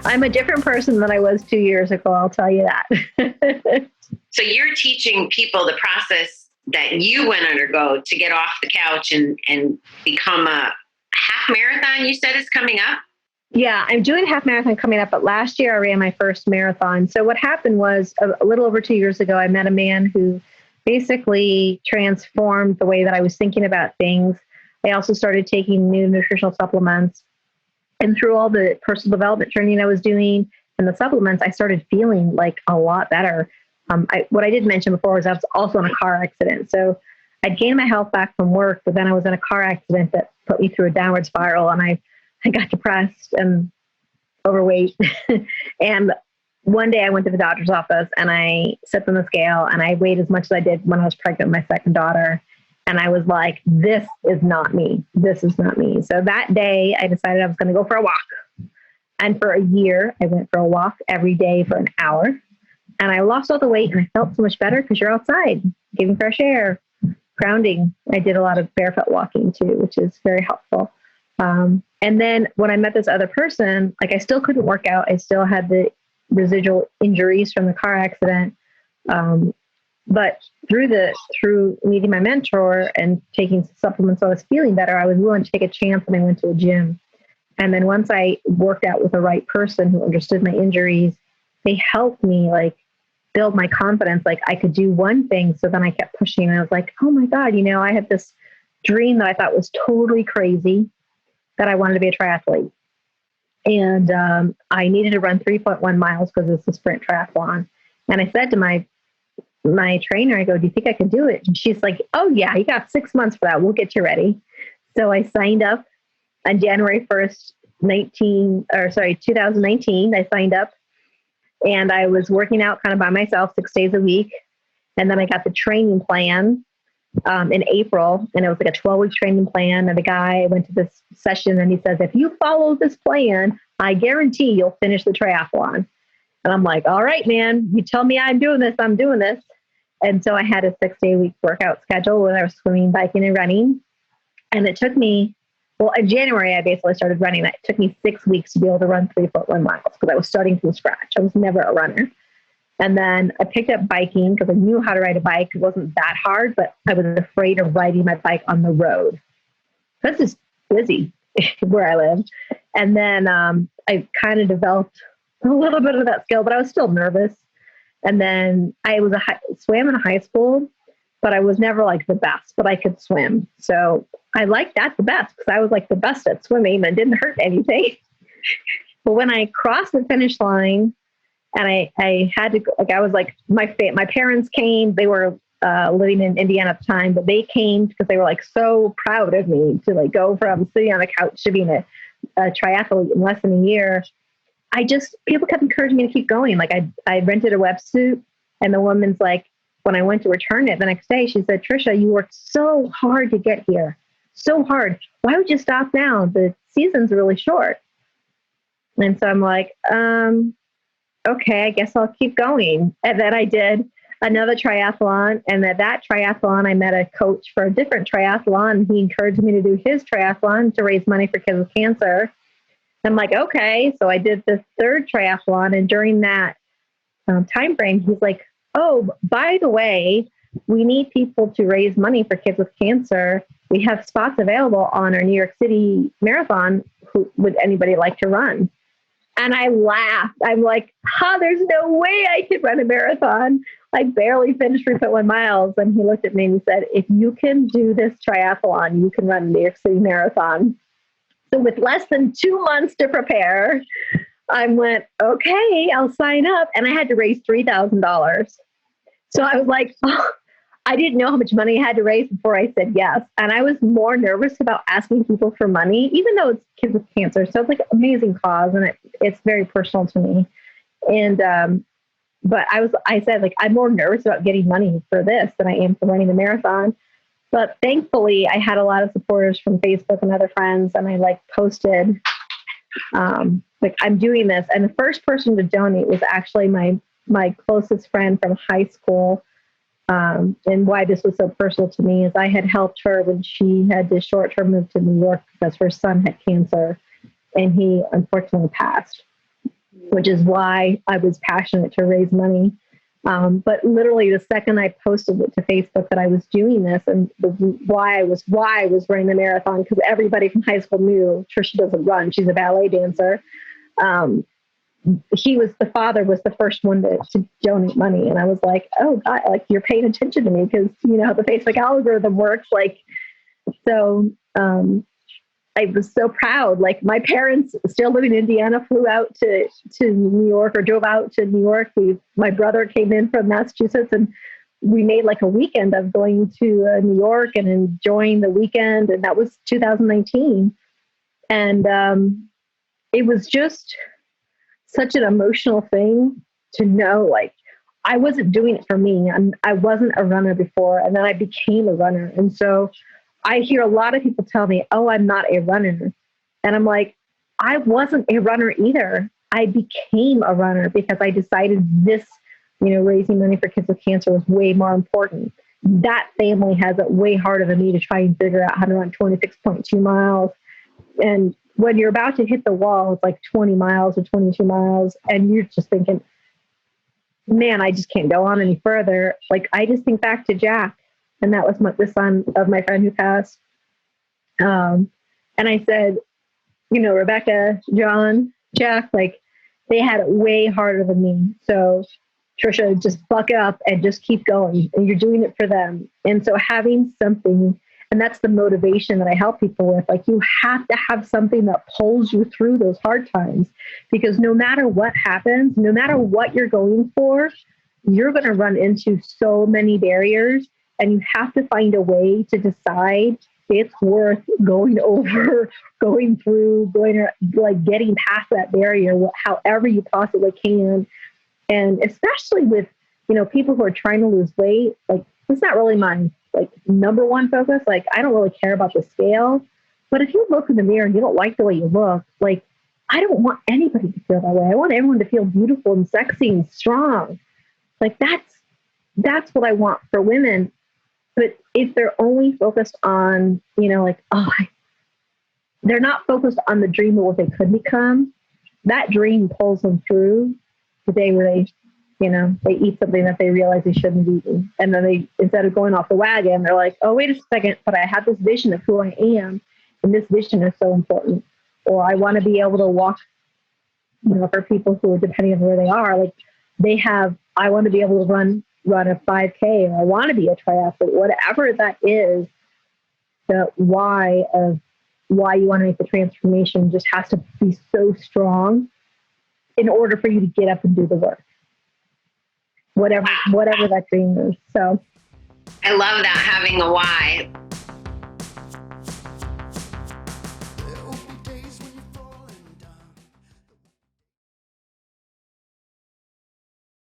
I'm a different person than I was 2 years ago. I'll tell you that. So you're teaching people the process that you went undergo to get off the couch and become a half marathon, you said is coming up? Yeah, I'm doing a half marathon coming up, but last year I ran my first marathon. So what happened was a little over 2 years ago, I met a man who basically transformed the way that I was thinking about things. I also started taking new nutritional supplements. And through all the personal development training I was doing and the supplements, I started feeling like a lot better. What I did mention before was I was also in a car accident. So I'd gained my health back from work, but then I was in a car accident that put me through a downward spiral, and I got depressed and overweight. And one day I went to the doctor's office and I sat on the scale and I weighed as much as I did when I was pregnant with my second daughter. And I was like, this is not me. This is not me. So that day I decided I was going to go for a walk. And for a year, I went for a walk every day for an hour. And I lost all the weight and I felt so much better because you're outside, getting fresh air, grounding. I did a lot of barefoot walking too, which is very helpful. And then when I met this other person, like I still couldn't work out. I still had the residual injuries from the car accident. But through meeting my mentor and taking supplements, so I was feeling better. I was willing to take a chance, and I went to a gym. And then once I worked out with the right person who understood my injuries, they helped me like build my confidence. Like I could do one thing. So then I kept pushing, and I was like, oh my God, I had this dream that I thought was totally crazy, that I wanted to be a triathlete. And I needed to run 3.1 miles because it's a sprint triathlon. And I said to my trainer, I go, do you think I can do it? And she's like, oh yeah, you got 6 months for that. We'll get you ready. So I signed up on January 1st, 2019. I signed up and I was working out kind of by myself 6 days a week. And then I got the training plan in April, and it was like a 12-week training plan. And the guy went to this session and he says, if you follow this plan, I guarantee you'll finish the triathlon. And I'm like, all right, man, you tell me I'm doing this, I'm doing this. And so I had a 6-day-week workout schedule where I was swimming, biking, and running. And it took me, in January, I basically started running. It took me 6 weeks to be able to run 3.1 miles because I was starting from scratch. I was never a runner. And then I picked up biking because I knew how to ride a bike. It wasn't that hard, but I was afraid of riding my bike on the road. That's just busy where I live. And then I kind of developed a little bit of that skill, but I was still nervous. And then I was swam in high school, but I was never like the best, but I could swim. So I liked that the best because I was like the best at swimming and didn't hurt anything. But when I crossed the finish line, and I had to go, like, I was like, my parents came, they were living in Indiana at the time, but they came because they were like so proud of me to like go from sitting on a couch to being a triathlete in less than a year. People kept encouraging me to keep going. Like I rented a wetsuit, and the woman's like, when I went to return it the next day, she said, Tricia, you worked so hard to get here. So hard. Why would you stop now? The season's really short. And so I'm like, okay, I guess I'll keep going. And then I did another triathlon. And at that triathlon, I met a coach for a different triathlon. He encouraged me to do his triathlon to raise money for kids with cancer. I'm like, okay. So I did the third triathlon. And during that time frame, he's like, oh, by the way, we need people to raise money for kids with cancer. We have spots available on our New York City marathon. Would anybody like to run? And I laughed. I'm like, there's no way I could run a marathon. I barely finished 3.1 miles. And he looked at me and he said, if you can do this triathlon, you can run a New York City marathon. So with less than 2 months to prepare, I went, okay, I'll sign up. And I had to raise $3,000. So I was like, I didn't know how much money I had to raise before I said yes. And I was more nervous about asking people for money, even though it's kids with cancer. So it's like an amazing cause, and it's very personal to me. And, but I said, like, I'm more nervous about getting money for this than I am for running the marathon. But thankfully I had a lot of supporters from Facebook and other friends. And I like posted, like, I'm doing this. And the first person to donate was actually my closest friend from high school. And why this was so personal to me is I had helped her when she had to short-term move to New York because her son had cancer. and he unfortunately passed, which is why I was passionate to raise money. But literally the second I posted it to Facebook that I was doing this, and why I was running the marathon, because everybody from high school knew Tricia doesn't run. She's a ballet dancer. The father was the first one to donate money. And I was like, oh God, like, you're paying attention to me, because you know how the Facebook algorithm works. Like, so, I was so proud. Like, my parents, still living in Indiana, flew out to New York, or drove out to New York. My brother came in from Massachusetts, and we made like a weekend of going to New York and enjoying the weekend. And that was 2019. And it was just such an emotional thing to know, like, I wasn't doing it for me. I wasn't a runner before, and then I became a runner. And so I hear a lot of people tell me, oh, I'm not a runner. And I'm like, I wasn't a runner either. I became a runner because I decided this, raising money for kids with cancer was way more important. That family has it way harder than me to try and figure out how to run 26.2 miles. And when you're about to hit the wall, it's like 20 miles or 22 miles. And you're just thinking, man, I just can't go on any further. Like, I just think back to Jack. And that was the son of my friend who passed. And I said, Rebecca, John, Jack, like, they had it way harder than me. So Tricia, just buck up and just keep going. And you're doing it for them. And so having something, and that's the motivation that I help people with. Like, you have to have something that pulls you through those hard times, because no matter what happens, no matter what you're going for, you're going to run into so many barriers. And you have to find a way to decide it's worth going through, like getting past that barrier, however you possibly can. And especially with, people who are trying to lose weight, like, it's not really my number one focus. Like, I don't really care about the scale, but if you look in the mirror and you don't like the way you look, like, I don't want anybody to feel that way. I want everyone to feel beautiful and sexy and strong. Like, that's what I want for women. But if they're only focused on, they're not focused on the dream of what they could become, that dream pulls them through the day where they eat something that they realize they shouldn't be eating. And then instead of going off the wagon, they're like, oh, wait a second, but I have this vision of who I am. And this vision is so important. Or I want to be able to walk, for people who are depending on where they are, like, I want to be able to run a 5K, or I want to be a triathlete, whatever that is. The why you want to make the transformation just has to be so strong in order for you to get up and do the work, whatever that dream is. So I love that, having a why.